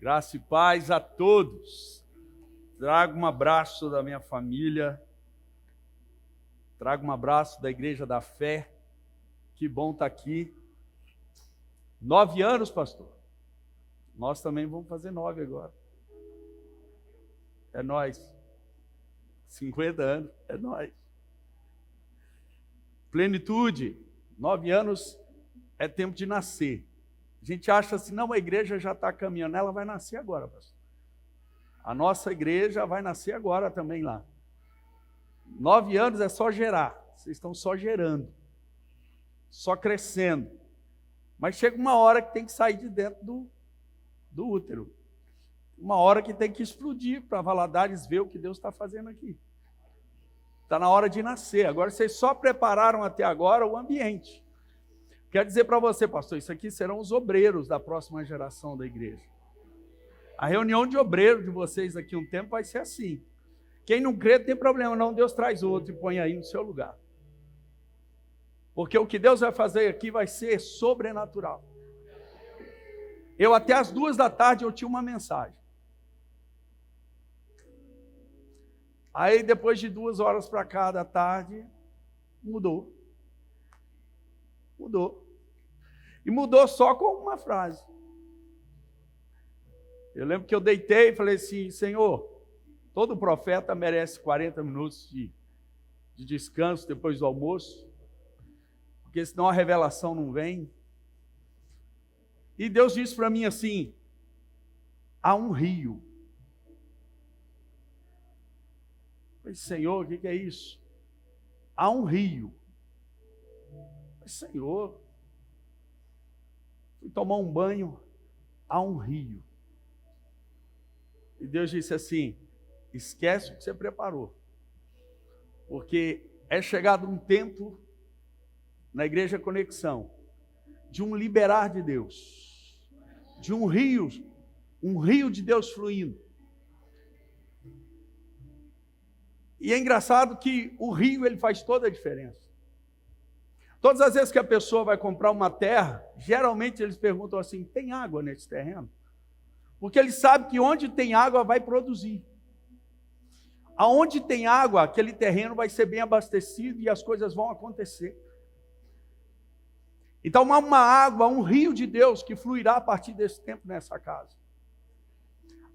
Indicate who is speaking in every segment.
Speaker 1: Graça e paz a todos. Trago um abraço da minha família. Trago um abraço da Igreja da Fé. Que bom estar aqui. 9 anos, pastor. Nós também vamos fazer 9 agora. É nós. 50 anos, é nós. Plenitude. 9 anos é tempo de nascer. A gente acha assim, não, a igreja já está caminhando. Ela vai nascer agora, pastor. A nossa igreja vai nascer agora também lá. 9 anos é só gerar. Vocês estão só gerando. Só crescendo. Mas chega uma hora que tem que sair de dentro do útero. Uma hora que tem que explodir para Valadares ver o que Deus está fazendo aqui. Está na hora de nascer. Agora vocês só prepararam até agora o ambiente. Quero dizer para você, pastor, isso aqui serão os obreiros da próxima geração da igreja. A reunião de obreiros de vocês aqui um tempo vai ser assim. Quem não crê não tem problema não, Deus traz outro e põe aí no seu lugar. Porque o que Deus vai fazer aqui vai ser sobrenatural. Eu até às 2 da tarde eu tinha uma mensagem. Aí depois de 2 horas para cá da tarde, mudou. Mudou. E mudou só com uma frase. Eu lembro que eu deitei e falei assim, Senhor, todo profeta merece 40 minutos de descanso depois do almoço, porque senão a revelação não vem. E Deus disse para mim assim, há um rio. Eu falei, Senhor, o que é isso? Há um rio. Eu falei, Senhor, fui tomar um banho, há um rio. E Deus disse assim, esquece o que você preparou, porque é chegado um tempo na Igreja Conexão, de um liberar de Deus, de um rio de Deus fluindo. E é engraçado que o rio ele faz toda a diferença. Todas as vezes que a pessoa vai comprar uma terra, geralmente eles perguntam assim, tem água nesse terreno? Porque eles sabem que onde tem água vai produzir. Aonde tem água, aquele terreno vai ser bem abastecido e as coisas vão acontecer. Então há uma água, um rio de Deus que fluirá a partir desse tempo nessa casa.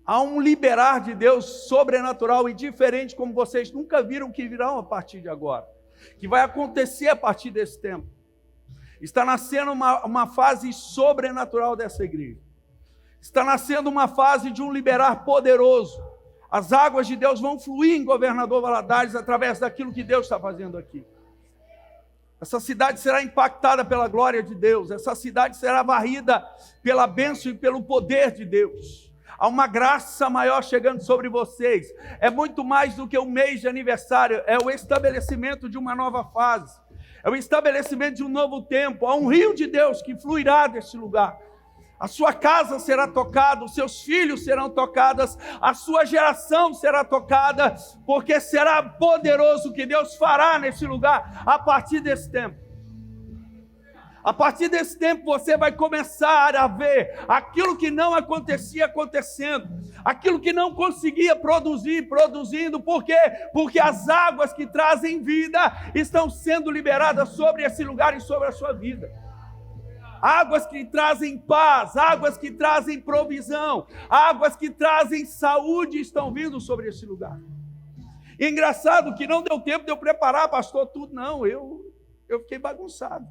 Speaker 1: Há um liberar de Deus sobrenatural e diferente, como vocês nunca viram que virão a partir de agora. Que vai acontecer a partir desse tempo. Está nascendo uma fase sobrenatural dessa igreja. Está nascendo uma fase de um liberar poderoso. As águas de Deus vão fluir em Governador Valadares através daquilo que Deus está fazendo aqui. Essa cidade será impactada pela glória de Deus. Essa cidade será varrida pela bênção e pelo poder de Deus. Há uma graça maior chegando sobre vocês. É muito mais do que um mês de aniversário. É o estabelecimento de uma nova fase. É o estabelecimento de um novo tempo. Há um rio de Deus que fluirá deste lugar. A sua casa será tocada, os seus filhos serão tocados, a sua geração será tocada, porque será poderoso o que Deus fará nesse lugar a partir desse tempo. A partir desse tempo você vai começar a ver aquilo que não acontecia acontecendo, aquilo que não conseguia produzindo, por quê? Porque as águas que trazem vida estão sendo liberadas sobre esse lugar e sobre a sua vida. Águas que trazem paz, águas que trazem provisão, águas que trazem saúde estão vindo sobre esse lugar. E é engraçado que não deu tempo de eu preparar, pastor, tudo, não, eu fiquei bagunçado.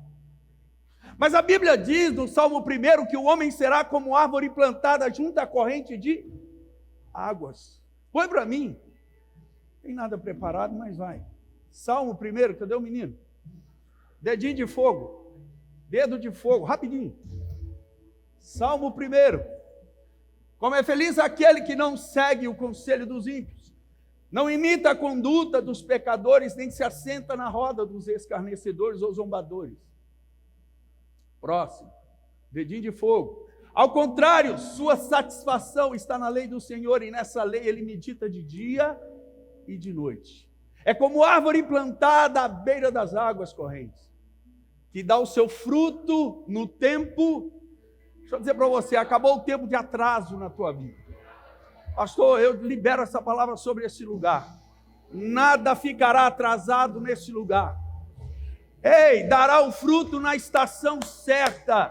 Speaker 1: Mas a Bíblia diz no Salmo 1 que o homem será como árvore plantada junto à corrente de águas. Põe para mim, não tem nada preparado, mas vai. Salmo 1, cadê o menino? Dedinho de fogo. Dedo de fogo, rapidinho. Salmo 1. Como é feliz aquele que não segue o conselho dos ímpios, não imita a conduta dos pecadores, nem se assenta na roda dos escarnecedores ou zombadores. Próximo, dedinho de fogo. Ao contrário, sua satisfação está na lei do Senhor, e nessa lei ele medita de dia e de noite. É como árvore plantada à beira das águas correntes, que dá o seu fruto no tempo Deixa eu dizer para você, acabou o tempo de atraso na tua vida. Pastor, eu libero essa palavra sobre esse lugar. Nada ficará atrasado nesse lugar. Ei, dará o fruto na estação certa.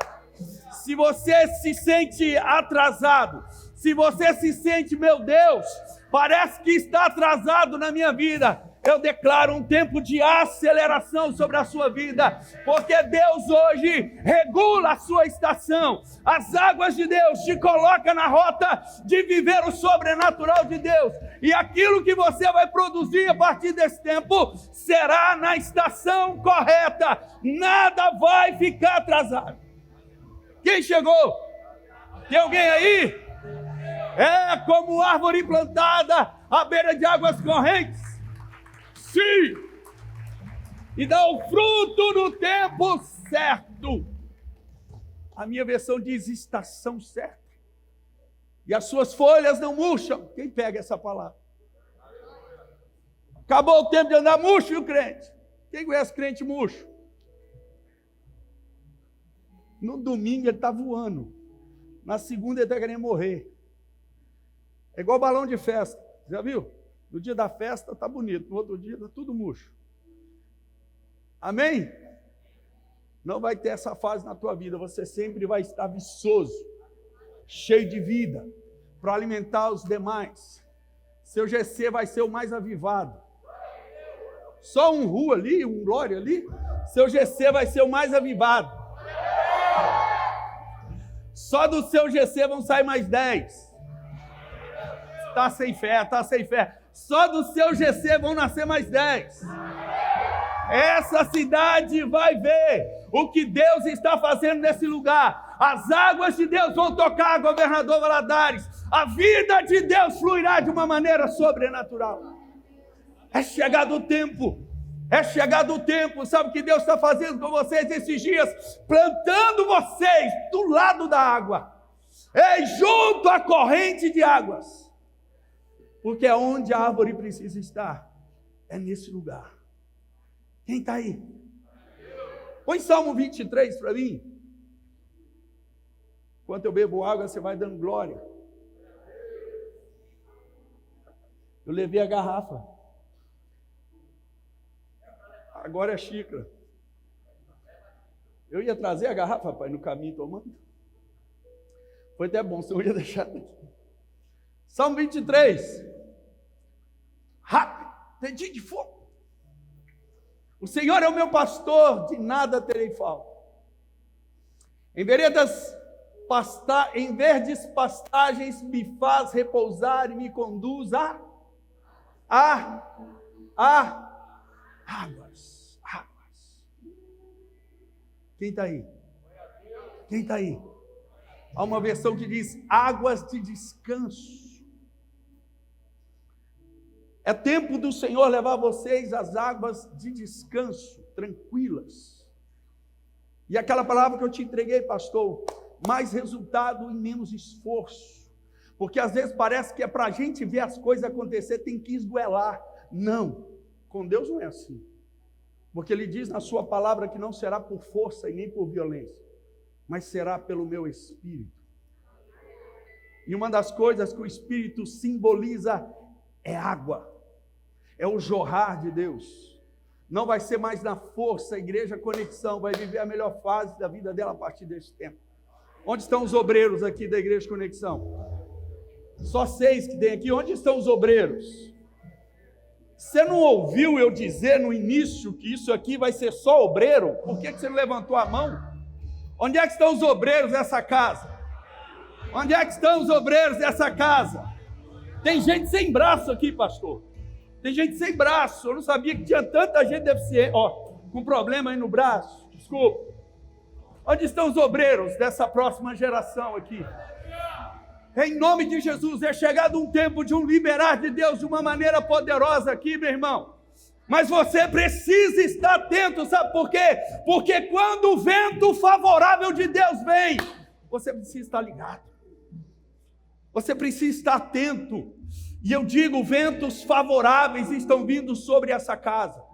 Speaker 1: Se você se sente atrasado, se você se sente, meu Deus, parece que está atrasado na minha vida, eu declaro um tempo de aceleração sobre a sua vida, porque Deus hoje regula a sua estação. As águas de Deus te colocam na rota de viver o sobrenatural de Deus. E aquilo que você vai produzir a partir desse tempo será na estação correta. Nada vai ficar atrasado. Quem chegou? Tem alguém aí? É como árvore plantada à beira de águas correntes. Sim. E dá o fruto no tempo certo. A minha versão diz estação certa. E as suas folhas não murcham. Quem pega essa palavra? Acabou o tempo de andar murcho, viu, crente? Quem conhece crente murcho? No domingo ele está voando. Na segunda ele está querendo morrer. É igual balão de festa. Já viu? No dia da festa está bonito. No outro dia está tudo murcho. Amém? Não vai ter essa fase na tua vida. Você sempre vai estar viçoso, cheio de vida, para alimentar os demais. Seu GC vai ser o mais avivado. Só um Ru ali, um Glória ali, seu GC vai ser o mais avivado. Só do seu GC vão sair mais 10. Está sem fé, está sem fé. Só do seu GC vão nascer mais 10. Essa cidade vai ver o que Deus está fazendo nesse lugar. As águas de Deus vão tocar, governador Valadares. A vida de Deus fluirá de uma maneira sobrenatural. É chegado o tempo. É chegado o tempo. Sabe o que Deus está fazendo com vocês esses dias? Plantando vocês do lado da água. Junto à corrente de águas. Porque é onde a árvore precisa estar. É nesse lugar. Quem está aí? Põe Salmo 23 para mim. Enquanto eu bebo água, você vai dando glória. Eu levei a garrafa. Agora é xícara. Eu ia trazer a garrafa, pai, no caminho tomando. Foi até bom, senão eu ia deixar aqui. Salmo 23. Rápido, dedinho de fogo. O Senhor é o meu pastor, de nada terei falta. Em verdes pastagens me faz repousar e me conduz a águas. Quem está aí? Quem está aí? Há uma versão que diz águas de descanso. É tempo do Senhor levar vocês às águas de descanso, tranquilas. E aquela palavra que eu te entreguei, pastor, mais resultado e menos esforço. Porque às vezes parece que é para a gente ver as coisas acontecer, tem que esgoelar. Não, com Deus não é assim. Porque Ele diz na sua palavra que não será por força e nem por violência, mas será pelo meu Espírito. E uma das coisas que o Espírito simboliza é água, é o jorrar de Deus. Não vai ser mais na força, a Igreja Conexão vai viver a melhor fase da vida dela a partir desse tempo. Onde estão os obreiros aqui da Igreja Conexão? Só 6 que tem aqui. Onde estão os obreiros? Você não ouviu eu dizer no início que isso aqui vai ser só obreiro? Por que você não levantou a mão? Onde é que estão os obreiros dessa casa? Onde é que estão os obreiros dessa casa? Tem gente sem braço aqui, pastor. Tem gente sem braço. Eu não sabia que tinha tanta gente deficiente, com problema aí no braço. Desculpa. Onde estão os obreiros dessa próxima geração aqui? Em nome de Jesus, é chegado um tempo de um liberar de Deus de uma maneira poderosa aqui, meu irmão. Mas você precisa estar atento, sabe por quê? Porque quando o vento favorável de Deus vem, você precisa estar ligado. Você precisa estar atento. E eu digo, ventos favoráveis estão vindo sobre essa casa.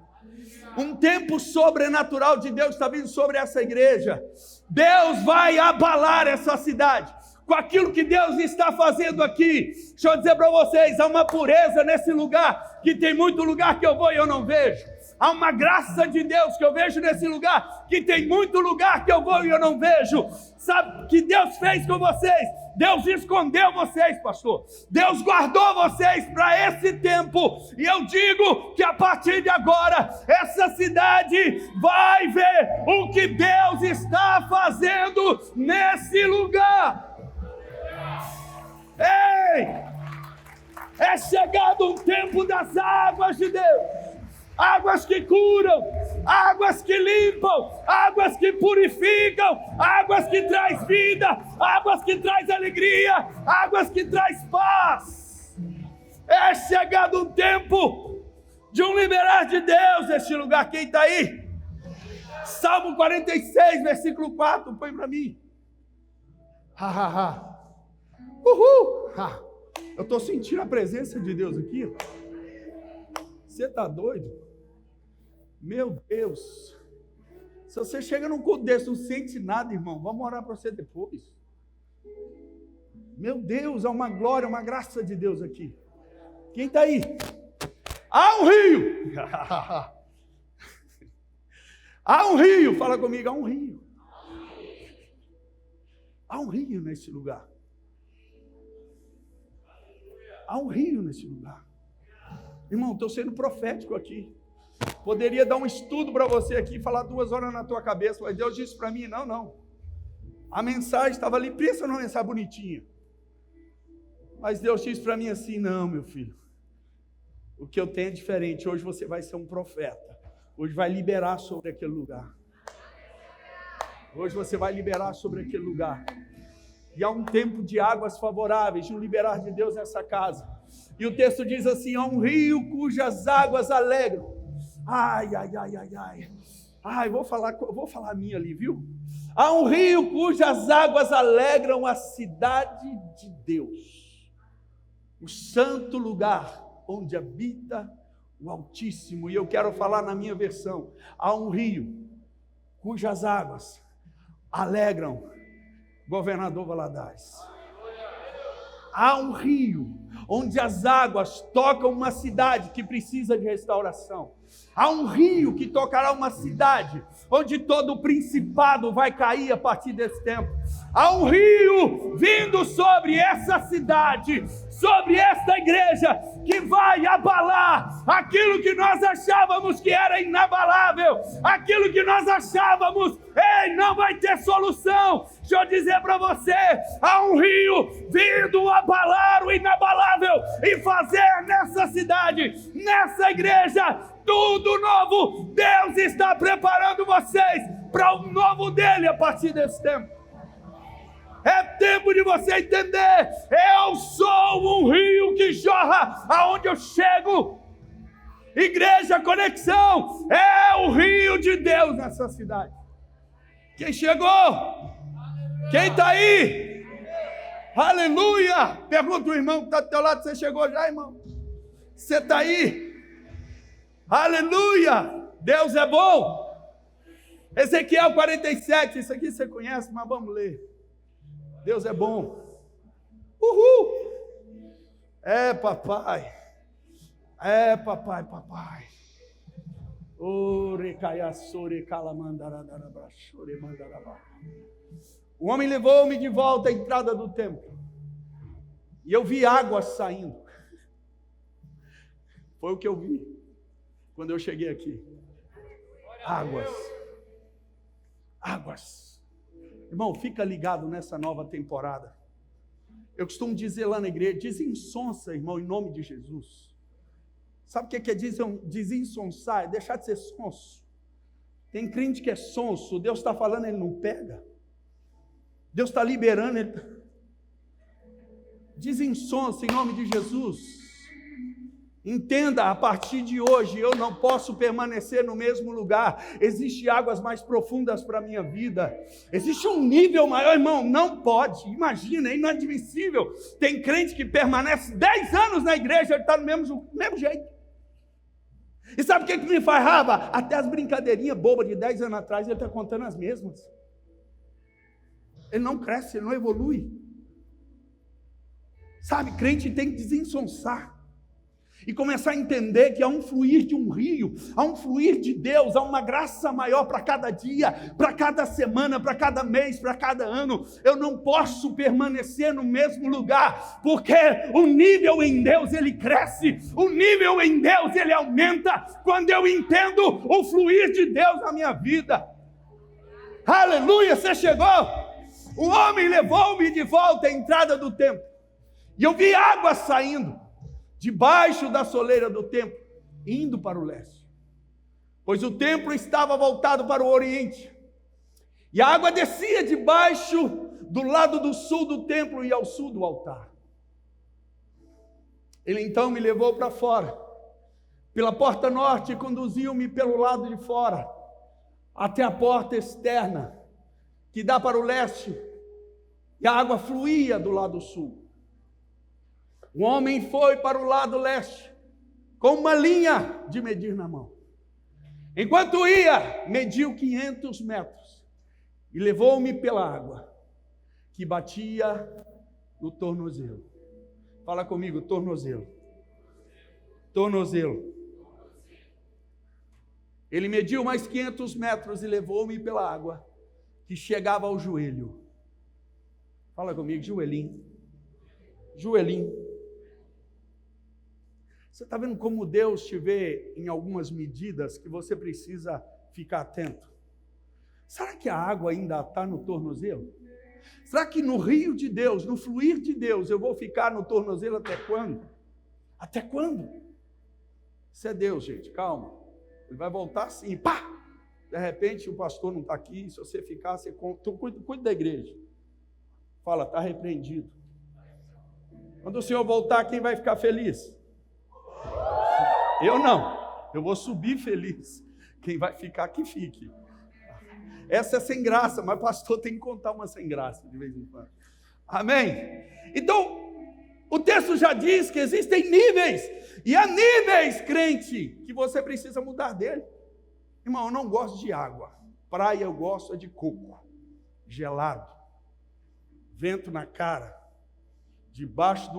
Speaker 1: Um tempo sobrenatural de Deus está vindo sobre essa igreja. Deus vai abalar essa cidade com aquilo que Deus está fazendo aqui. Deixa eu dizer para vocês, há uma pureza nesse lugar, que tem muito lugar que eu vou e eu não vejo. Há uma graça de Deus que eu vejo nesse lugar, que tem muito lugar que eu vou e eu não vejo. Sabe o que Deus fez com vocês? Deus escondeu vocês, pastor. Deus guardou vocês para esse tempo. E eu digo que a partir de agora, essa cidade vai ver o que Deus está fazendo nesse lugar. Ei! É chegado um tempo das águas de Deus. Águas que curam, águas que limpam, águas que purificam, águas que traz vida, águas que traz alegria, águas que traz paz. É chegado um tempo de um liberar de Deus neste lugar. Quem está aí? Salmo 46, versículo 4, põe para mim. Uhul! Eu estou sentindo a presença de Deus aqui. Você está doido? Meu Deus! Se você chega num culto desse, não sente nada, irmão, vamos orar para você depois. Meu Deus, há uma glória, uma graça de Deus aqui. Quem está aí? Há um rio! Há um rio, fala comigo, há um rio. Há um rio nesse lugar. Há um rio nesse lugar. Irmão, estou sendo profético aqui. Poderia dar um estudo para você aqui, falar 2 horas na tua cabeça, mas Deus disse para mim, não. A mensagem estava ali, pensa numa mensagem bonitinha. Mas Deus disse para mim assim, não, meu filho, o que eu tenho é diferente, hoje você vai ser um profeta, hoje vai liberar sobre aquele lugar. Hoje você vai liberar sobre aquele lugar. E há um tempo de águas favoráveis, de um liberar de Deus nessa casa. E o texto diz assim, há um rio cujas águas alegram. Ai, vou falar a minha ali, viu? Há um rio cujas águas alegram a cidade de Deus, o santo lugar onde habita o Altíssimo. E eu quero falar na minha versão, há um rio cujas águas alegram governador Valadares. Há um rio onde as águas tocam uma cidade que precisa de restauração. Há um rio que tocará uma cidade onde todo o principado vai cair a partir desse tempo. Há um rio vindo sobre essa cidade, sobre esta igreja, que vai abalar aquilo que nós achávamos que era inabalável, aquilo que nós achávamos, não vai ter solução. Deixa eu dizer para você, há um rio vindo abalar o inabalável e fazer nessa cidade, nessa igreja, tudo novo. Deus está preparando vocês para o novo dele a partir desse tempo. É tempo de você entender, eu sou um rio que jorra aonde eu chego. Igreja Conexão é o rio de Deus nessa cidade. Quem chegou? Quem está aí? Aleluia! Pergunta o irmão que está do teu lado, você chegou já, irmão? Você está aí? Aleluia! Deus é bom. Ezequiel 47, isso aqui você conhece, mas vamos ler. Deus é bom. Uhul! É papai. É papai. O homem levou-me de volta à entrada do templo. E eu vi águas saindo. Foi o que eu vi quando eu cheguei aqui. Águas. Irmão, fica ligado nessa nova temporada. Eu costumo dizer lá na igreja, desensonça, irmão, em nome de Jesus. Sabe o que é desensonsar? É deixar de ser sonso. Tem crente que é sonso, Deus está falando, ele não pega. Deus está liberando, ele... Desensonça em nome de Jesus. Entenda, a partir de hoje eu não posso permanecer no mesmo lugar. Existem águas mais profundas para a minha vida. Existe um nível maior, irmão, não pode. Imagina, é inadmissível. Tem crente que permanece 10 anos na igreja, ele está do mesmo jeito. E sabe o que me faz raiva? Até as brincadeirinhas bobas de 10 anos atrás, ele está contando as mesmas. Ele não cresce, ele não evolui. Sabe, crente tem que desensonsar. E começar a entender que há um fluir de um rio, há um fluir de Deus, há uma graça maior para cada dia, para cada semana, para cada mês, para cada ano. Eu não posso permanecer no mesmo lugar, porque o nível em Deus ele cresce, o nível em Deus ele aumenta, quando eu entendo o fluir de Deus na minha vida. Aleluia, você chegou. O homem levou-me de volta à entrada do templo, e eu vi água saindo debaixo da soleira do templo, indo para o leste, pois o templo estava voltado para o oriente, e a água descia debaixo do lado do sul do templo e ao sul do altar. Ele então me levou para fora, pela porta norte, e conduziu-me pelo lado de fora, até a porta externa, que dá para o leste, e a água fluía do lado sul. O homem foi para o lado leste, com uma linha de medir na mão. Enquanto ia, mediu 500 metros, e levou-me pela água, que batia no tornozelo. Fala comigo, tornozelo. Tornozelo. Ele mediu mais 500 metros e levou-me pela água, que chegava ao joelho. Fala comigo, joelhinho. Joelhinho. Você está vendo como Deus te vê em algumas medidas que você precisa ficar atento? Será que a água ainda está no tornozelo? Será que no rio de Deus, no fluir de Deus, eu vou ficar no tornozelo até quando? Até quando? Isso é Deus, gente, calma. Ele vai voltar assim, pá! De repente o pastor não está aqui, se você ficar, você cuida da igreja. Fala, está repreendido. Quando o Senhor voltar, quem vai ficar feliz? Eu não, eu vou subir feliz. Quem vai ficar, que fique. Essa é sem graça, mas pastor tem que contar uma sem graça de vez em quando. Amém? Então, o texto já diz que existem níveis, e há níveis, crente, que você precisa mudar dele. Irmão, eu não gosto de água. Praia eu gosto de coco, gelado, vento na cara, debaixo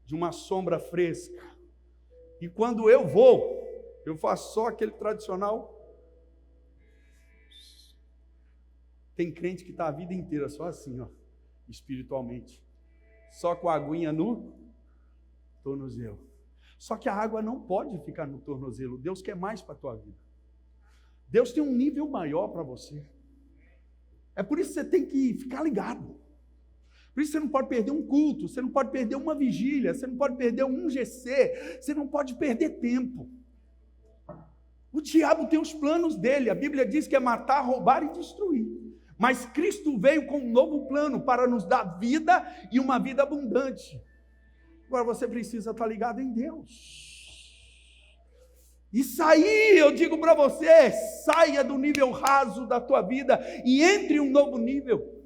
Speaker 1: de uma sombra fresca. E quando eu vou, eu faço só aquele tradicional. Tem crente que está a vida inteira só assim, ó, espiritualmente. Só com a aguinha no tornozelo. Só que a água não pode ficar no tornozelo. Deus quer mais para a tua vida. Deus tem um nível maior para você. É por isso que você tem que ficar ligado. Por isso você não pode perder um culto, você não pode perder uma vigília, você não pode perder um GC, você não pode perder tempo. O diabo tem os planos dele, a Bíblia diz que é matar, roubar e destruir. Mas Cristo veio com um novo plano para nos dar vida e uma vida abundante. Agora você precisa estar ligado em Deus. Isso aí, eu digo para você, saia do nível raso da tua vida e entre em um novo nível.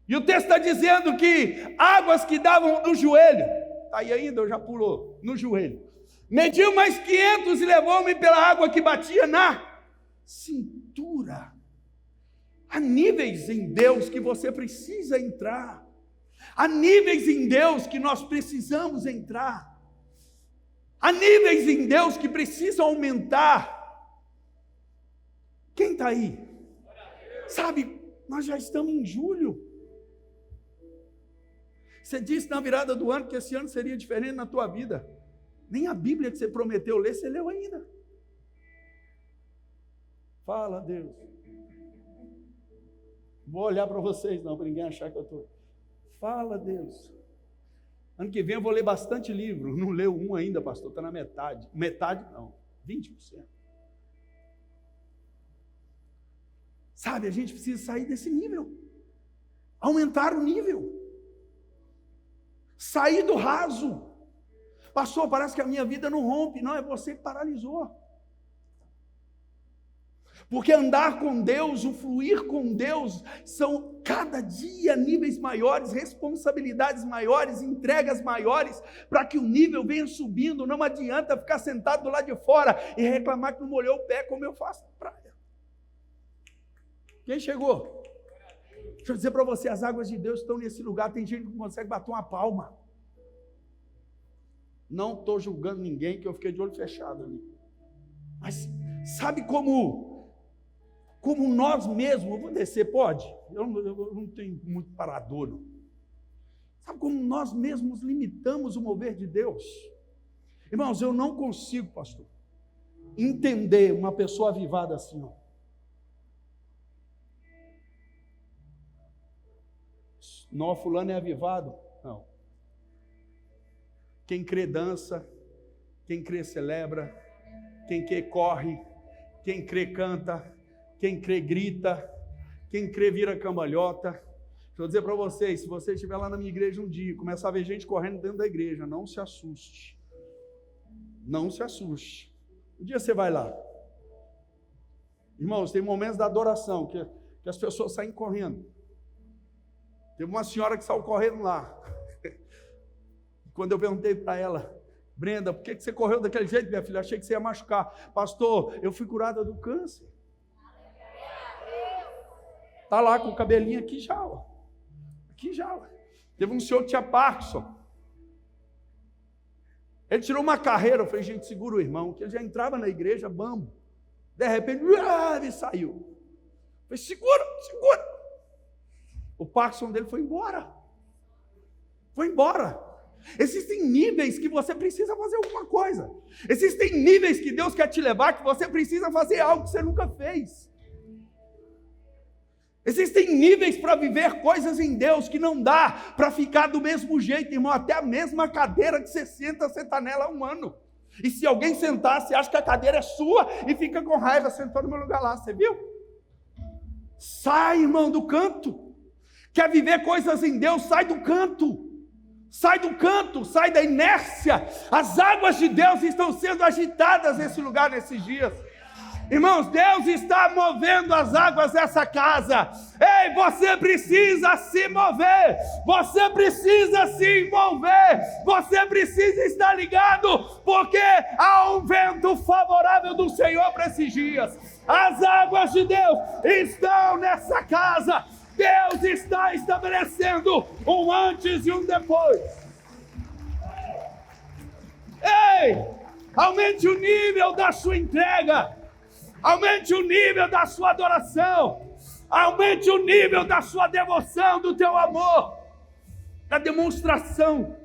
Speaker 1: E o texto está dizendo que águas que davam no joelho, está aí ainda ou já pulou? No joelho. Mediu mais 500 e levou-me pela água que batia na cintura. Há níveis em Deus que você precisa entrar. Há níveis em Deus que nós precisamos entrar. Há níveis em Deus que precisam aumentar. Quem está aí? Sabe, nós já estamos em julho. Você disse na virada do ano que esse ano seria diferente na tua vida. Nem a Bíblia que você prometeu ler, você leu ainda. Fala, Deus. Vou olhar para vocês não, para ninguém achar que eu estou. Fala, Deus. Ano que vem eu vou ler bastante livro. Não leu um ainda, pastor, está na metade. Metade não, 20%. Sabe, a gente precisa sair desse nível. Aumentar o nível. Sair do raso. Pastor, parece que a minha vida não rompe. Não, é você que paralisou. Porque andar com Deus, o fluir com Deus, são cada dia níveis maiores, responsabilidades maiores, entregas maiores, para que o nível venha subindo. Não adianta ficar sentado do lado de fora e reclamar que não molhou o pé, como eu faço na praia. Quem chegou? Deixa eu dizer para você, as águas de Deus estão nesse lugar. Tem gente que não consegue bater uma palma. Não estou julgando ninguém, que eu fiquei de olho fechado ali. Mas sabe como nós mesmos, eu vou descer, pode? Eu não tenho muito parador. Sabe como nós mesmos limitamos o mover de Deus? Irmãos, eu não consigo, pastor, entender uma pessoa avivada assim, ó. Não, fulano é avivado? Não. Quem crê dança, quem crê celebra, quem crê corre, quem crê canta, quem crê grita, quem crê vira cambalhota. Deixa eu dizer para vocês, se você estiver lá na minha igreja um dia e começar a ver gente correndo dentro da igreja, não se assuste. Não se assuste. Um dia você vai lá. Irmãos, tem momentos da adoração que as pessoas saem correndo. Teve uma senhora que saiu correndo lá. Quando eu perguntei para ela, Brenda, por que você correu daquele jeito, minha filha? Achei que você ia machucar. Pastor, eu fui curada do câncer. Está lá com o cabelinho aqui já, ó. Aqui já, ó. Teve um senhor que tinha Parkinson. Ele tirou uma carreira. Eu falei, gente, segura o irmão, que ele já entrava na igreja, bambo. De repente, ele saiu. Eu falei, segura, segura. O Parkinson dele foi embora. Foi embora. Existem níveis que você precisa fazer alguma coisa. Existem níveis que Deus quer te levar, que você precisa fazer algo que você nunca fez. Existem níveis para viver coisas em Deus que não dá para ficar do mesmo jeito, irmão. Até a mesma cadeira que você senta nela há um ano. E se alguém sentar, você acha que a cadeira é sua e fica com raiva, sentou no meu lugar lá, você viu? Sai, irmão, do canto. Quer viver coisas em Deus, sai do canto. Sai do canto, sai da inércia. As águas de Deus estão sendo agitadas nesse lugar, nesses dias. Irmãos, Deus está movendo as águas dessa casa. Ei, você precisa se mover. Você precisa se envolver. Você precisa estar ligado, porque há um vento favorável do Senhor para esses dias. As águas de Deus estão nessa casa. Deus está estabelecendo um antes e um depois. Ei, aumente o nível da sua entrega, aumente o nível da sua adoração, aumente o nível da sua devoção, do teu amor, da demonstração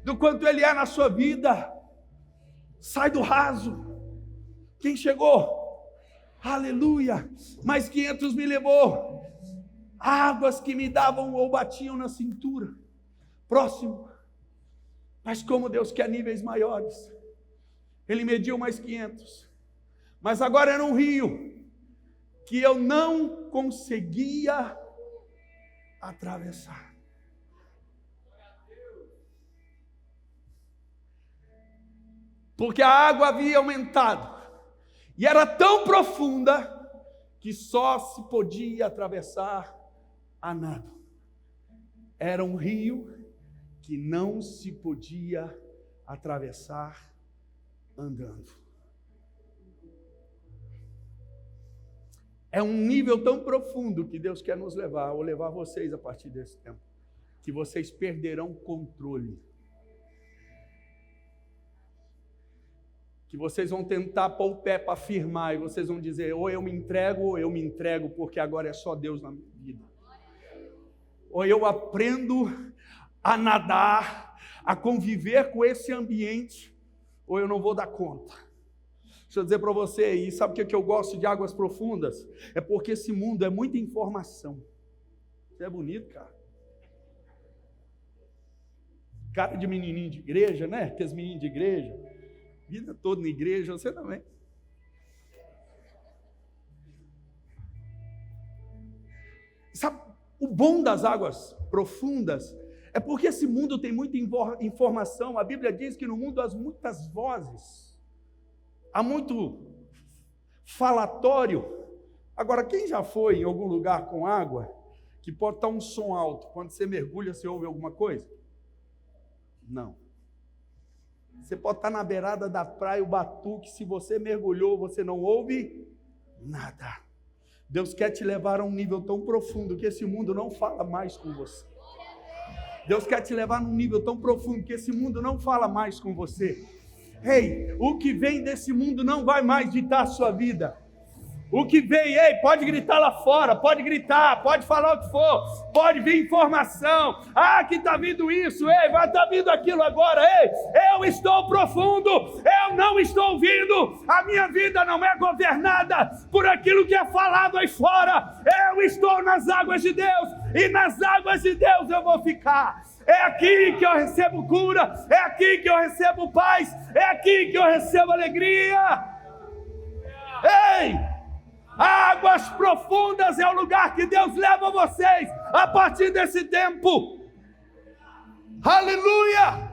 Speaker 1: do quanto Ele é na sua vida. Sai do raso. Quem chegou? Aleluia. Mais 500 me levou. Águas que me davam ou batiam na cintura. Próximo. Mas como Deus quer níveis maiores. Ele mediu mais 500. Mas agora era um rio que eu não conseguia atravessar. Porque a água havia aumentado. E era tão profunda que só se podia atravessar a nado. Era um rio que não se podia atravessar andando. É um nível tão profundo que Deus quer nos levar, ou levar vocês a partir desse tempo, que vocês perderão controle. Que vocês vão tentar pôr o pé para firmar, e vocês vão dizer, ou eu me entrego, porque agora é só Deus na minha vida. Ou eu aprendo a nadar, a conviver com esse ambiente, ou eu não vou dar conta. Deixa eu dizer para você, e sabe o que eu gosto de águas profundas? É porque esse mundo é muita informação. Isso é bonito, cara. Cara de menininho de igreja, né? Aqueles menininhos de igreja. Vida toda na igreja, você também. Sabe, o bom das águas profundas é porque esse mundo tem muita informação. A Bíblia diz que no mundo há muitas vozes, há muito falatório, Agora, quem já foi em algum lugar com água, que pode estar um som alto, quando você mergulha, você ouve alguma coisa? Não. Você pode estar na beirada da praia, o batuque, se você mergulhou, você não ouve nada. Deus quer te levar a um nível tão profundo que esse mundo não fala mais com você. Deus quer te levar num nível tão profundo que esse mundo não fala mais com você. Ei, o que vem desse mundo não vai mais ditar a sua vida. O que vem, ei, pode gritar lá fora, pode gritar, pode falar o que for, pode vir informação, que está vindo isso, ei, vai estar vindo aquilo agora, ei, eu estou profundo, eu não estou ouvindo, a minha vida não é governada por aquilo que é falado aí fora, eu estou nas águas de Deus, e nas águas de Deus eu vou ficar. É aqui que eu recebo cura, é aqui que eu recebo paz, é aqui que eu recebo alegria. Ei! Águas profundas é o lugar que Deus leva vocês a partir desse tempo. Aleluia!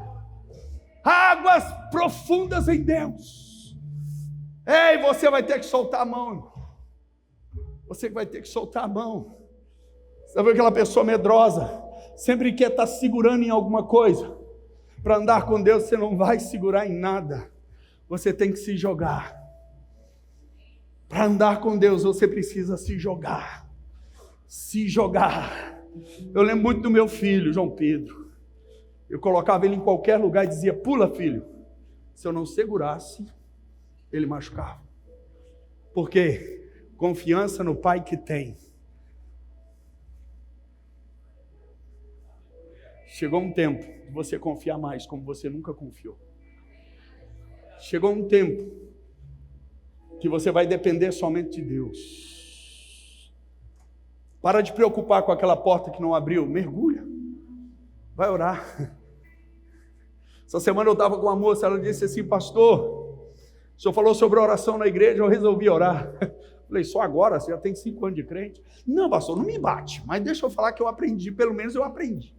Speaker 1: Águas profundas em Deus. Ei, você vai ter que soltar a mão. Você vai ter que soltar a mão. Você vê aquela pessoa medrosa, sempre quer estar segurando em alguma coisa. Para andar com Deus, você não vai segurar em nada. Você tem que se jogar. Para andar com Deus, você precisa se jogar. Se jogar. Eu lembro muito do meu filho, João Pedro. Eu colocava ele em qualquer lugar e dizia, pula, filho. Se eu não segurasse, ele machucava. Por quê? Confiança no pai que tem. Chegou um tempo de você confiar mais como você nunca confiou. Chegou um tempo que você vai depender somente de Deus. Para de preocupar com aquela porta que não abriu, mergulha, vai orar. Essa semana eu estava com uma moça, ela disse assim, pastor, o senhor falou sobre oração na igreja, eu resolvi orar. Falei, só agora? Você já tem 5 anos de crente? Não, pastor, não me bate, mas deixa eu falar que eu aprendi, pelo menos eu aprendi.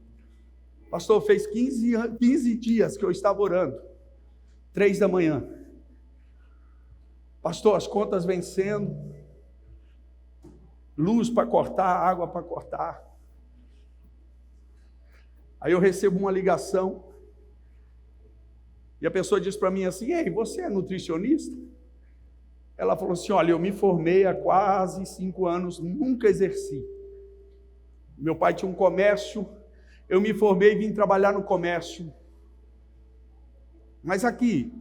Speaker 1: Pastor, fez 15 dias que eu estava orando, 3 da manhã. Pastor, as contas vencendo, luz para cortar, água para cortar. Aí eu recebo uma ligação, e a pessoa diz para mim assim, ei, você é nutricionista? Ela falou assim, olha, eu me formei há quase 5 anos, nunca exerci. Meu pai tinha um comércio, eu me formei e vim trabalhar no comércio. Mas aqui,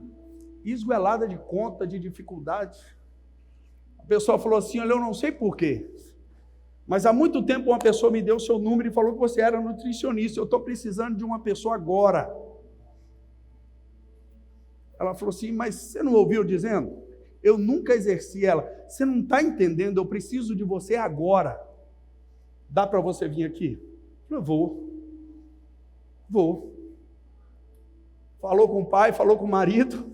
Speaker 1: esguelada de conta, de dificuldade. A pessoa falou assim, olha, eu não sei porquê, mas há muito tempo uma pessoa me deu o seu número e falou que você era nutricionista, eu estou precisando de uma pessoa agora. Ela falou assim, mas você não ouviu dizendo? Eu nunca exerci ela. Você não está entendendo, eu preciso de você agora. Dá para você vir aqui? Eu falei, vou. Falou com o pai, falou com o marido,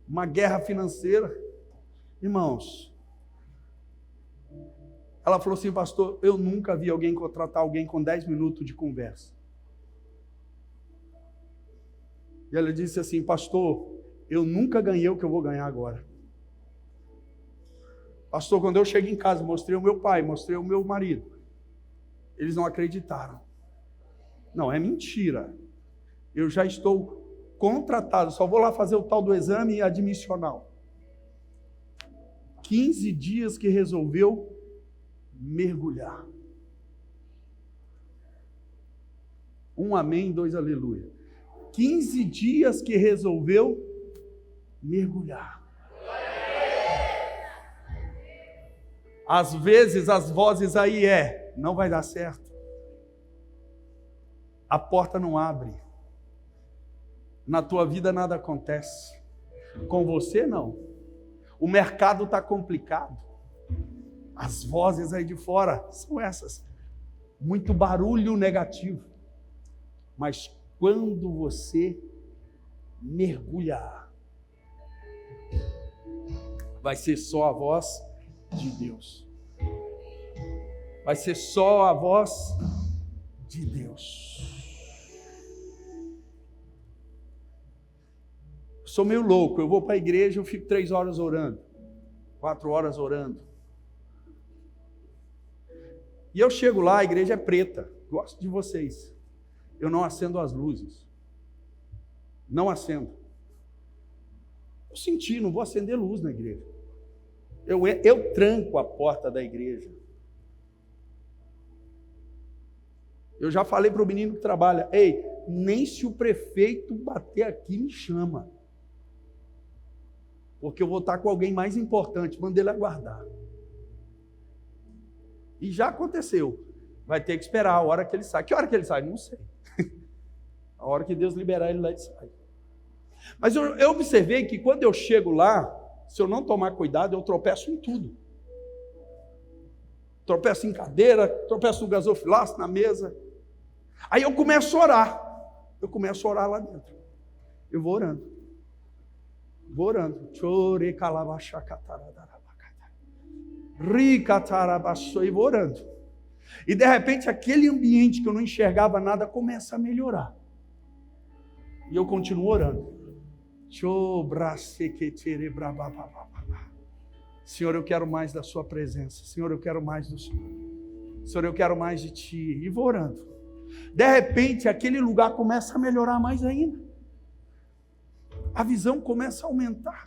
Speaker 1: uma guerra financeira. Irmãos, ela falou assim, pastor, eu nunca vi alguém contratar alguém com 10 minutos de conversa. E ela disse assim, pastor, eu nunca ganhei o que eu vou ganhar agora. Pastor, quando eu cheguei em casa, mostrei o meu pai, mostrei o meu marido. Eles não acreditaram. Não, é mentira. Eu já estou contratado, só vou lá fazer o tal do exame admissional. 15 dias que resolveu mergulhar. 1 amém, 2 aleluia. 15 dias que resolveu mergulhar. Às vezes as vozes aí não vai dar certo. A porta não abre. Na tua vida nada acontece. Com você não. O mercado está complicado. As vozes aí de fora são essas. Muito barulho negativo. Mas quando você mergulhar, vai ser só a voz de Deus. Vai ser só a voz de Deus. Sou meio louco, eu vou para a igreja, eu fico 3 horas orando, 4 horas orando. E eu chego lá, a igreja é preta. Gosto de vocês. Eu não acendo as luzes. Não acendo. Eu senti, não vou acender luz na igreja. Eu tranco a porta da igreja. Eu já falei para o menino que trabalha, ei, nem se o prefeito bater aqui, me chama. Porque eu vou estar com alguém mais importante, manda ele aguardar. E já aconteceu. Vai ter que esperar a hora que ele sai. Que hora que ele sai? Não sei. A hora que Deus liberar ele lá, ele sai. Mas eu observei que quando eu chego lá, se eu não tomar cuidado, eu tropeço em tudo. Tropeço em cadeira, tropeço no gasofilaço, na mesa. Aí eu começo a orar. Eu começo a orar lá dentro. Eu vou orando. Vou orando. E vou orando. E de repente aquele ambiente que eu não enxergava nada começa a melhorar. E eu continuo orando. Senhor, eu quero mais da sua presença. Senhor, eu quero mais do Senhor. Senhor, eu quero mais de ti. E vou orando. De repente aquele lugar começa a melhorar mais ainda. A visão começa a aumentar.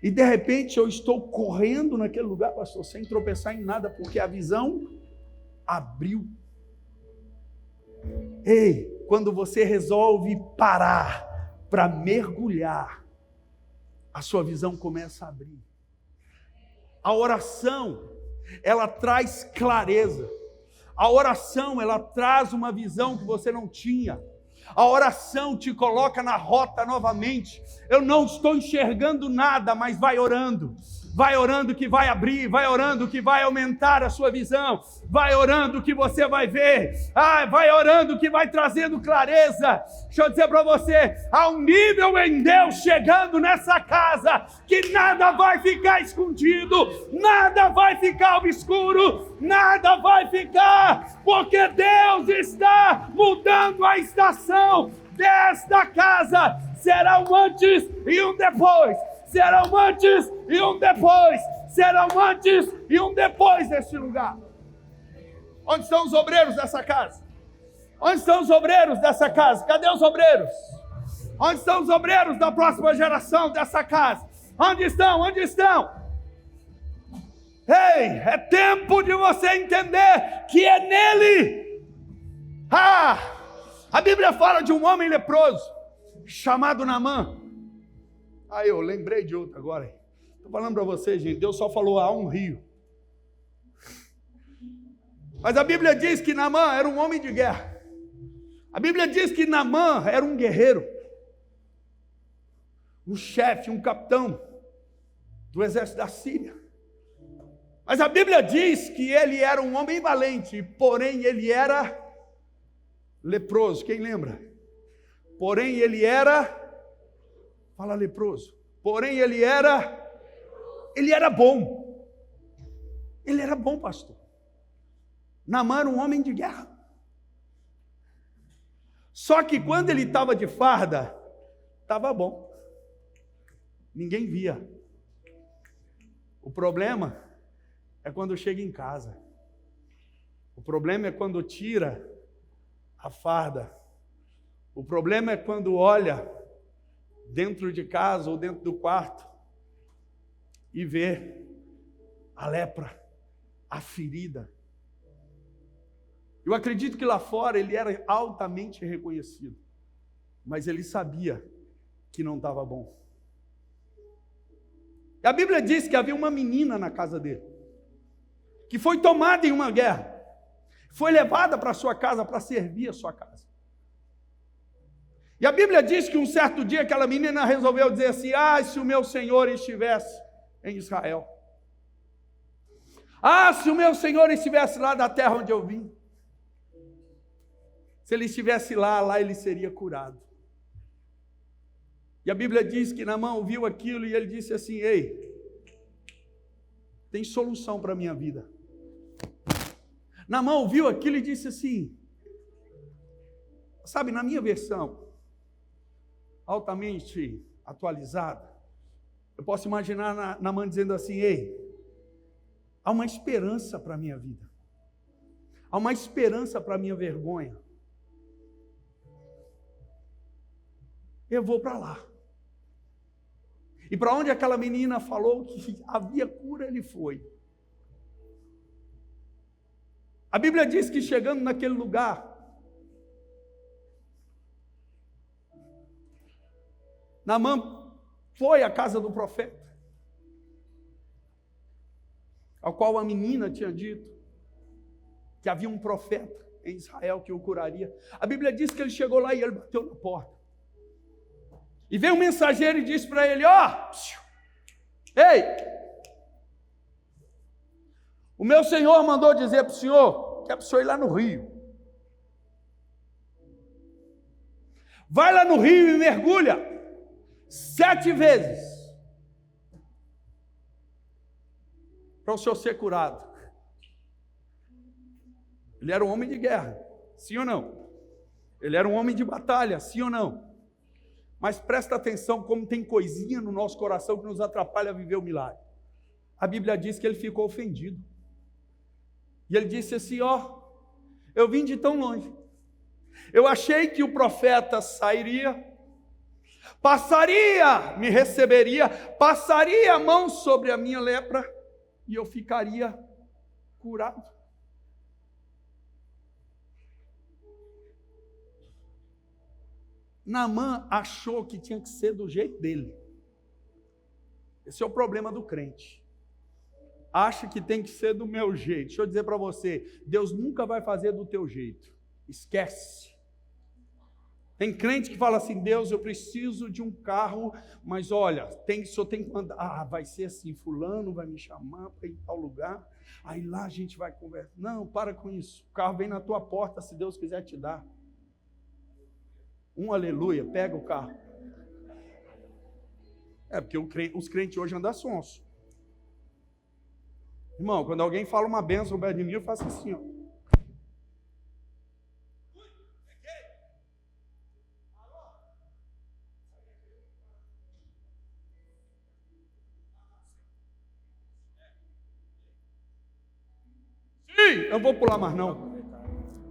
Speaker 1: E de repente eu estou correndo naquele lugar, pastor, sem tropeçar em nada, porque a visão abriu. Ei, quando você resolve parar para mergulhar, a sua visão começa a abrir. A oração, ela traz clareza. A oração, ela traz uma visão que você não tinha. A oração te coloca na rota novamente. Eu não estou enxergando nada, mas vai orando. Vai orando que vai abrir, vai orando que vai aumentar a sua visão. Vai orando que você vai ver. Vai orando que vai trazendo clareza. Deixa eu dizer para você, há um nível em Deus chegando nessa casa que nada vai ficar escondido, nada vai ficar obscuro, nada vai ficar, porque Deus está mudando a estação desta casa. Será um antes e um depois. Será um antes e um depois. Será um antes e um depois desse lugar. Onde estão os obreiros dessa casa? Onde estão os obreiros dessa casa? Cadê os obreiros? Onde estão os obreiros da próxima geração dessa casa? Onde estão? Onde estão? Ei, é tempo de você entender que é nele. A Bíblia fala de um homem leproso chamado Naamã. Eu lembrei de outro agora. Estou falando para vocês, gente, Deus só falou há um rio. Mas a Bíblia diz que Naamã era um homem de guerra. A Bíblia diz que Naamã era um guerreiro. Um chefe, um capitão do exército da Síria. Mas a Bíblia diz que ele era um homem valente, porém ele era leproso. Quem lembra? Porém ele era... Fala leproso. Porém ele era bom. Ele era bom, pastor. Naamã era um homem de guerra. Só que quando ele estava de farda, estava bom. Ninguém via. O problema é quando chega em casa. O problema é quando tira a farda. O problema é quando olha dentro de casa ou dentro do quarto e vê a lepra, a ferida. Eu acredito que lá fora ele era altamente reconhecido, mas ele sabia que não estava bom. E a Bíblia diz que havia uma menina na casa dele, que foi tomada em uma guerra, foi levada para a sua casa para servir a sua casa. E a Bíblia diz que um certo dia aquela menina resolveu dizer assim: se o meu Senhor estivesse em Israel. Se o meu Senhor estivesse lá da terra onde eu vim. Se ele estivesse lá ele seria curado. E a Bíblia diz que Naamã ouviu aquilo e ele disse assim: ei, tem solução para a minha vida. Naamã ouviu aquilo e disse assim, sabe, na minha versão, altamente atualizada, eu posso imaginar Naamã dizendo assim: ei, Há uma esperança para a minha vida. Há uma esperança para a minha vergonha. Eu vou para lá. E para onde aquela menina falou que havia cura, ele foi. A Bíblia diz que chegando naquele lugar, Naamã foi à casa do profeta, ao qual a menina tinha dito que havia um profeta em Israel que o curaria. A Bíblia diz que ele chegou lá e ele bateu na porta. E veio um mensageiro e disse para ele: ei, o meu senhor mandou dizer para o senhor que é para o senhor ir lá no rio. Vai lá no rio e mergulha 7 vezes para o senhor ser curado. Ele era um homem de guerra, sim ou não? Ele era um homem de batalha, sim ou não? Mas presta atenção como tem coisinha no nosso coração que nos atrapalha a viver o milagre. A Bíblia diz que ele ficou ofendido. E ele disse assim: eu vim de tão longe. Eu achei que o profeta sairia, passaria, me receberia, passaria a mão sobre a minha lepra e eu ficaria curado. Naamã achou que tinha que ser do jeito dele. Esse é o problema do crente. Acha que tem que ser do meu jeito. Deixa eu dizer para você, Deus nunca vai fazer do teu jeito. Esquece. Tem crente que fala assim: Deus, eu preciso de um carro, mas olha, só tem que mandar. Vai ser assim, fulano vai me chamar para ir em tal lugar, aí lá a gente vai conversar. Não, para com isso. O carro vem na tua porta, se Deus quiser te dar. Aleluia, pega o carro. Porque os crentes hoje andam sonso. Irmão, quando alguém fala uma bênção perto de mim, eu faço assim, Sim, eu vou pular mais não.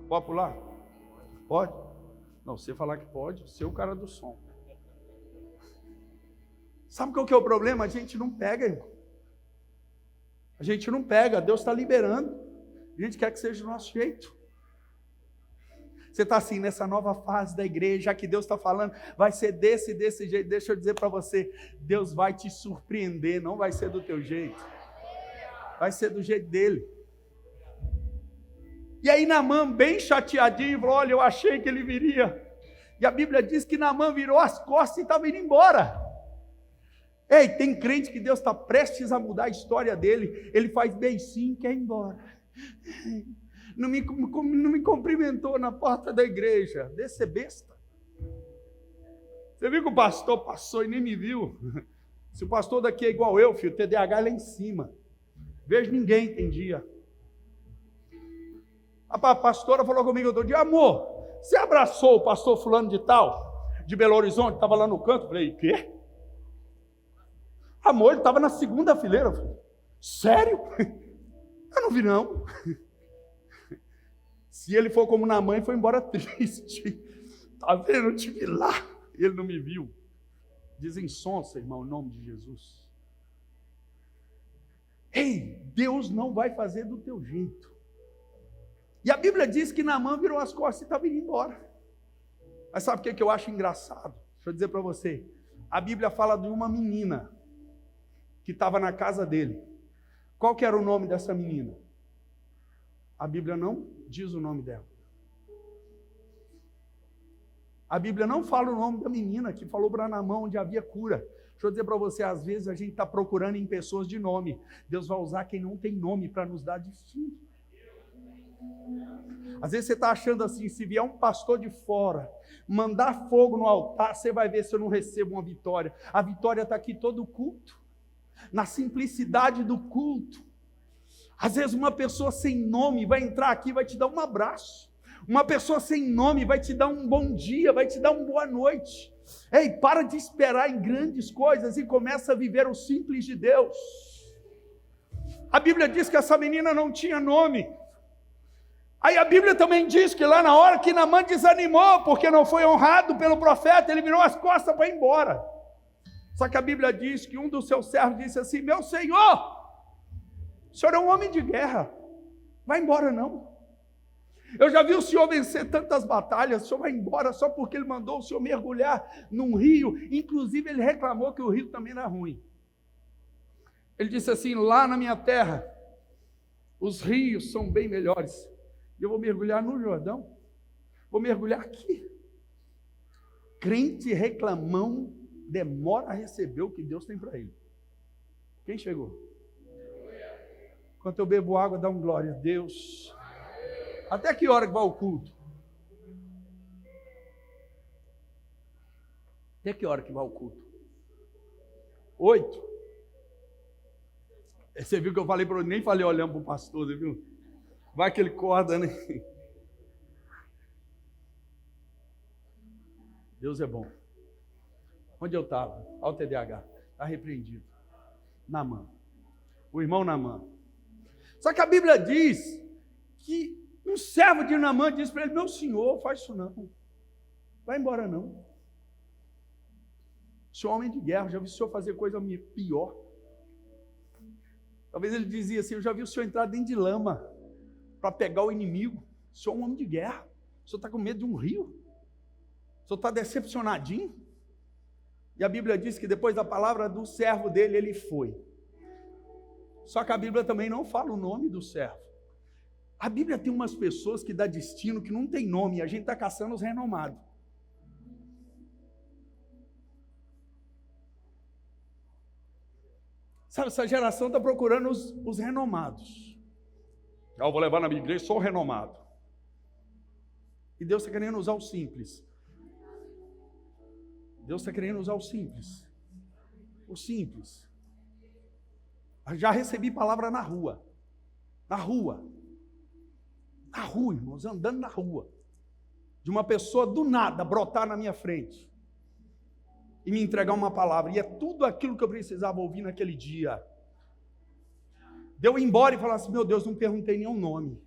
Speaker 1: Pode pular? Pode? Não, você falar que pode, você é o cara do som. Sabe qual que é o problema? A gente não pega, irmão. A gente não pega, Deus está liberando. A gente quer que seja do nosso jeito. Você está assim, nessa nova fase da igreja, já que Deus está falando, vai ser desse jeito. Deixa eu dizer para você, Deus vai te surpreender, não vai ser do teu jeito. Vai ser do jeito dele. E aí Naamã, bem chateadinho, falou: olha, eu achei que ele viria. E a Bíblia diz que Naamã virou as costas e estava indo embora. Ei, tem crente que Deus está prestes a mudar a história dele. Ele faz beicinho e quer ir embora. Não me cumprimentou na porta da igreja. Desse ser besta. Você viu que o pastor passou e nem me viu? Se o pastor daqui é igual eu, filho, o TDAH é lá em cima. Vejo ninguém tem dia. A pastora falou comigo outro dia: amor, você abraçou o pastor fulano de tal, de Belo Horizonte, estava lá no canto? Eu falei: quê? Amor, ele estava na segunda fileira. Eu falei: sério? Eu não vi não. Se ele for como Naamã, ele foi embora triste. Tá vendo? Eu estive lá, ele não me viu. Desençonça, irmão, em nome de Jesus. Ei, Deus não vai fazer do teu jeito. E a Bíblia diz que Naamã virou as costas e estava indo embora. Mas sabe o que eu acho engraçado? Deixa eu dizer para você. A Bíblia fala de uma menina que estava na casa dele. Qual que era o nome dessa menina? A Bíblia não diz o nome dela. A Bíblia não fala o nome da menina que falou para Naamã onde havia cura. Deixa eu dizer para você, às vezes a gente está procurando em pessoas de nome. Deus vai usar quem não tem nome para nos dar destino. Às vezes você está achando assim: se vier um pastor de fora, mandar fogo no altar, você vai ver se eu não recebo uma vitória. A vitória está aqui todo o culto, na simplicidade do culto. Às vezes uma pessoa sem nome vai entrar aqui e vai te dar um abraço. Uma pessoa sem nome vai te dar um bom dia, vai te dar uma boa noite. Ei, para de esperar em grandes coisas e começa a viver o simples de Deus. A Bíblia diz que essa menina não tinha nome. Aí a Bíblia também diz que lá na hora que Naamã desanimou, porque não foi honrado pelo profeta, ele virou as costas para ir embora. Só que a Bíblia diz que um dos seus servos disse assim: meu senhor, o senhor é um homem de guerra, vai embora não. Eu já vi o senhor vencer tantas batalhas, o senhor vai embora só porque ele mandou o senhor mergulhar num rio. Inclusive ele reclamou que o rio também era ruim. Ele disse assim: lá na minha terra, os rios são bem melhores. Eu vou mergulhar no Jordão, vou mergulhar aqui. Crente reclamão demora a receber o que Deus tem para ele. Quem chegou? Enquanto eu bebo água, dá um glória a Deus. Até que hora que vai o culto? Até que hora que vai o culto? 8. Você viu que eu falei para ele, nem falei olhando para o pastor, você viu? Vai que ele acorda, né? Deus é bom. Onde eu estava? Ao TDAH. Está repreendido. Naamã. O irmão Naamã. Só que a Bíblia diz que um servo de Naamã disse para ele: meu senhor, faz isso não. Vai embora não. O senhor é homem de guerra, já vi o senhor fazer coisa pior. Talvez ele dizia assim: eu já vi o senhor entrar dentro de lama para pegar o inimigo. O senhor é um homem de guerra. O senhor está com medo de um rio. O senhor está decepcionadinho. E a Bíblia diz que depois da palavra do servo dele, ele foi. Só que a Bíblia também não fala o nome do servo. A Bíblia tem umas pessoas que dá destino que não tem nome, e a gente está caçando os renomados. Sabe, essa geração está procurando os renomados. Eu vou levar na minha igreja, sou o renomado. E Deus está querendo usar o simples. Deus está querendo usar o simples. O simples. Já recebi palavra na rua. Na rua. Na rua, irmãos, andando na rua. De uma pessoa do nada brotar na minha frente. E me entregar uma palavra. E é tudo aquilo que eu precisava ouvir naquele dia. Deu embora e falar assim: meu Deus, não perguntei nenhum nome.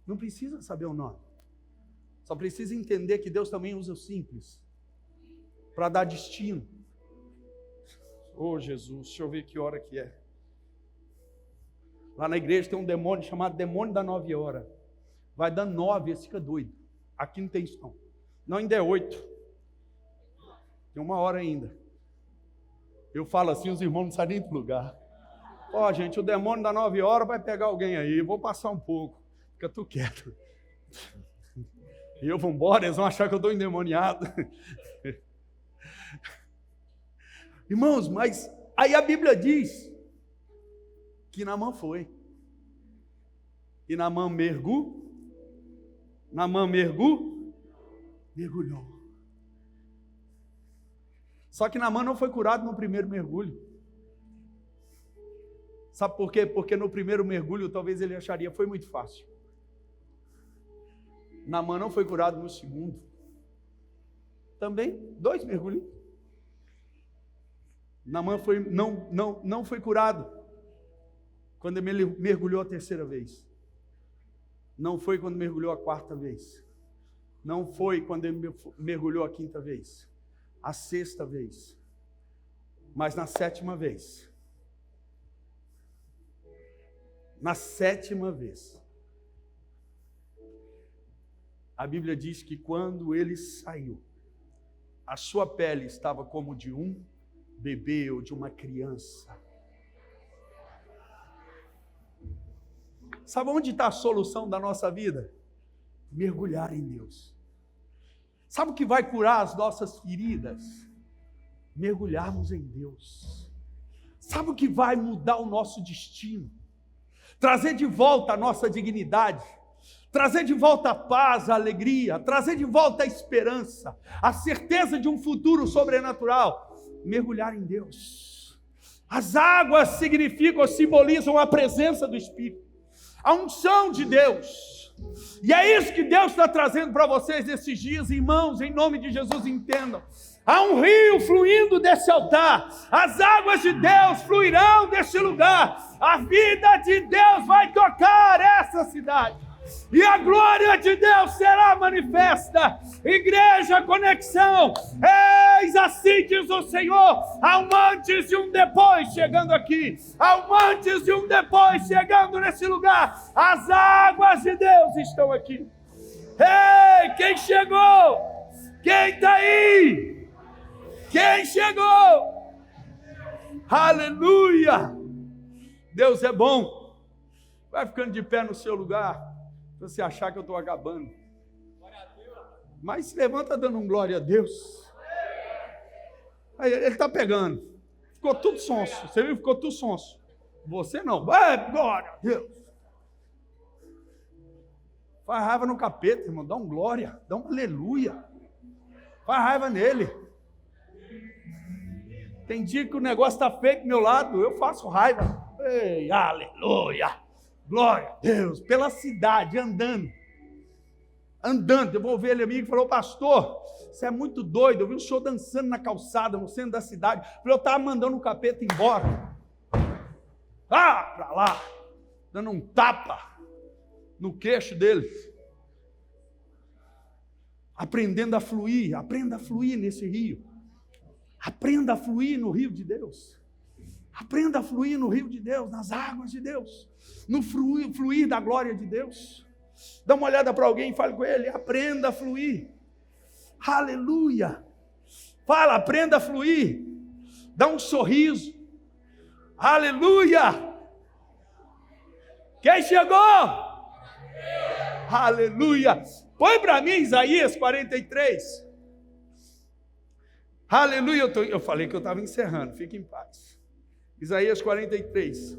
Speaker 1: Não precisa saber o nome. Só precisa entender que Deus também usa o simples para dar destino. Oh Jesus, deixa eu ver que hora que é. Lá na igreja tem um demônio chamado demônio da 9 horas. Vai dando 9, esse fica doido. Aqui não tem isso não. Não, ainda é 8. Tem 1 hora ainda. Eu falo assim, os irmãos não sabem nem pro lugar. Ó, gente, o demônio da 9 horas vai pegar alguém aí. Vou passar um pouco. Fica tu quieto. E eu vou embora, eles vão achar que eu estou endemoniado. Irmãos, mas aí a Bíblia diz que Naamã foi. E Naamã mergulhou. Só que Naamã não foi curado no primeiro mergulho. Sabe por quê? Porque no primeiro mergulho talvez ele acharia foi muito fácil. Naamã não foi curado no segundo. Também 2 mergulhos. Naamã não foi curado quando ele mergulhou a 3ª vez. Não foi quando mergulhou a 4ª vez. Não foi quando ele mergulhou a 5ª vez. A 6ª vez. Mas na 7ª vez. Na 7ª vez. A Bíblia diz que quando ele saiu, a sua pele estava como de um bebê ou de uma criança. Sabe onde está a solução da nossa vida? Mergulhar em Deus. Sabe o que vai curar as nossas feridas? Mergulharmos em Deus. Sabe o que vai mudar o nosso destino? Trazer de volta a nossa dignidade. Trazer de volta a paz, a alegria. Trazer de volta a esperança. A certeza de um futuro sobrenatural. Mergulhar em Deus. As águas significam, simbolizam a presença do Espírito. A unção de Deus. E é isso que Deus está trazendo para vocês nesses dias, irmãos, em nome de Jesus, entendam. Há um rio fluindo desse altar, as águas de Deus fluirão desse lugar, a vida de Deus vai tocar essa cidade, e a glória de Deus será manifesta. Igreja Conexão, eis assim diz o Senhor, há um antes e um depois chegando aqui, há um antes e um depois chegando nesse lugar, as águas de Deus estão aqui. Ei, quem chegou? Quem está aí? Quem chegou? Aleluia! Deus é bom. Vai ficando de pé no seu lugar, se você achar que eu estou acabando. Mas se levanta dando um glória a Deus. Aí, ele está pegando. Ficou tudo sonso. Você viu? Ficou tudo sonso. Você não. Vai, glória a Deus. Faz raiva no capeta, irmão. Dá um glória. Dá um aleluia. Faz raiva nele. Tem dia que o negócio está feio do meu lado, eu faço raiva. Ei, aleluia, glória a Deus, pela cidade, andando. Eu vou ver ele amigo e falou, pastor, você é muito doido, eu vi o senhor dançando na calçada, no centro da cidade. Eu estava mandando o capeta embora. Para lá, dando um tapa no queixo dele. Aprenda a fluir nesse rio. Aprenda a fluir no rio de Deus. Aprenda a fluir no rio de Deus, nas águas de Deus, no fluir da glória de Deus. Dá uma olhada para alguém e fale com ele, aprenda a fluir. Aleluia. Fala, aprenda a fluir. Dá um sorriso. Aleluia. Quem chegou? Aleluia. Põe para mim Isaías 43. Aleluia, eu falei que eu estava encerrando, fique em paz. Isaías 43.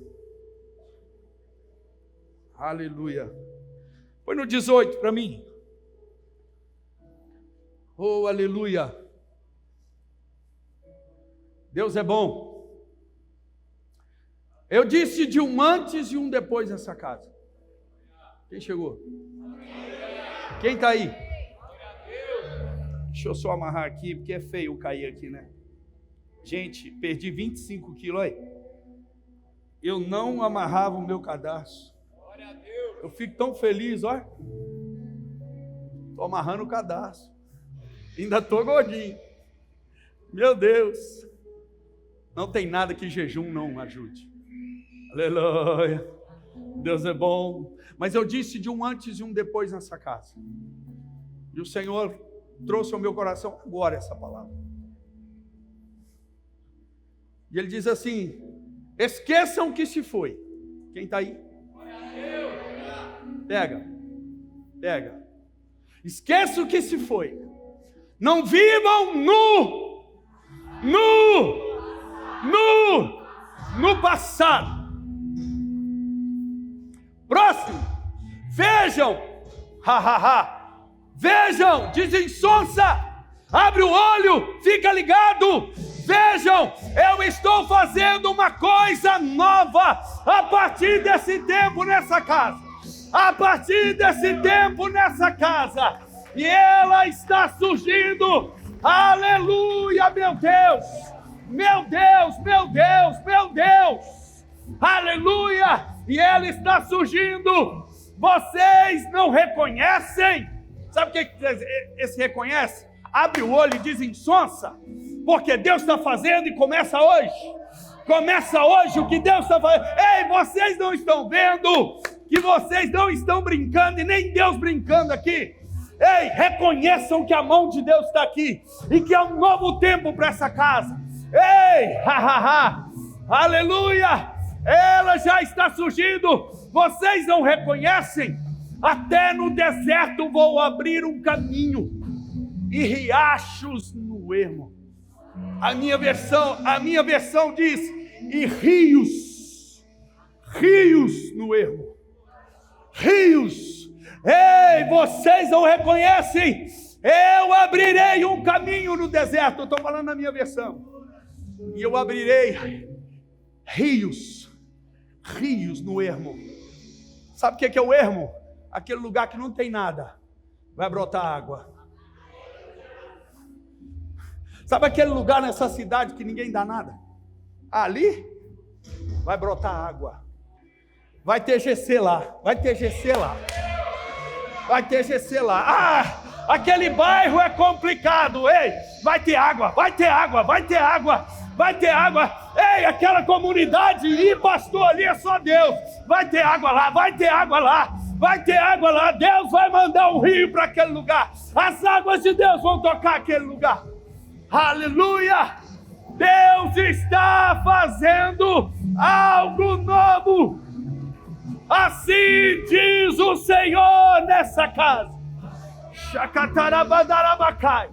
Speaker 1: Aleluia. Põe no 18 para mim. Oh, aleluia. Deus é bom. Eu disse de um antes e um depois nessa casa. Quem chegou? Quem está aí? Deixa eu só amarrar aqui, porque é feio cair aqui, né? Gente, perdi 25 quilos aí. Eu não amarrava o meu cadarço. Eu fico tão feliz, olha. Estou amarrando o cadarço. Ainda estou gordinho. Meu Deus. Não tem nada que jejum não ajude. Aleluia. Deus é bom. Mas eu disse de um antes e um depois nessa casa. E o Senhor trouxe ao meu coração agora essa palavra. E ele diz assim, esqueçam que se foi. Quem está aí? Pega. Esqueçam que se foi. Não vivam no passado. Próximo. Vejam. Vejam, desensonça, abre o olho, fica ligado. Vejam, eu estou fazendo uma coisa nova a partir desse tempo nessa casa. A partir desse tempo nessa casa. E ela está surgindo. Aleluia, meu Deus. Meu Deus, meu Deus, meu Deus. Aleluia. E ela está surgindo. Vocês não reconhecem? Sabe o que esse reconhece? Abre o olho e desensonça, porque Deus está fazendo e começa hoje. Começa hoje o que Deus está fazendo. Ei, vocês não estão vendo que vocês não estão brincando e nem Deus brincando aqui. Ei, reconheçam que a mão de Deus está aqui e que é um novo tempo para essa casa. Ei, aleluia, ela já está surgindo. Vocês não reconhecem? Até no deserto vou abrir um caminho e riachos no ermo. A minha versão diz, e rios no ermo. Rios. Ei, vocês não reconhecem? Eu abrirei um caminho no deserto. Eu estou falando na minha versão. E eu abrirei rios no ermo. Sabe o que é o ermo? aquele lugar que não tem nada, vai brotar água. Sabe aquele lugar nessa cidade que ninguém dá nada? Ali vai brotar água. Vai ter GC lá, vai ter GC lá. Vai ter GC lá. Ah, aquele bairro é complicado. Ei, vai ter água, vai ter água, vai ter água, vai ter água. Ei, aquela comunidade, e pastor, ali é só Deus. Vai ter água lá, vai ter água lá. Vai ter água lá. Deus vai mandar um rio para aquele lugar. As águas de Deus vão tocar aquele lugar. Aleluia! Deus está fazendo algo novo. Assim diz o Senhor nessa casa. Shakatarabandarabakai.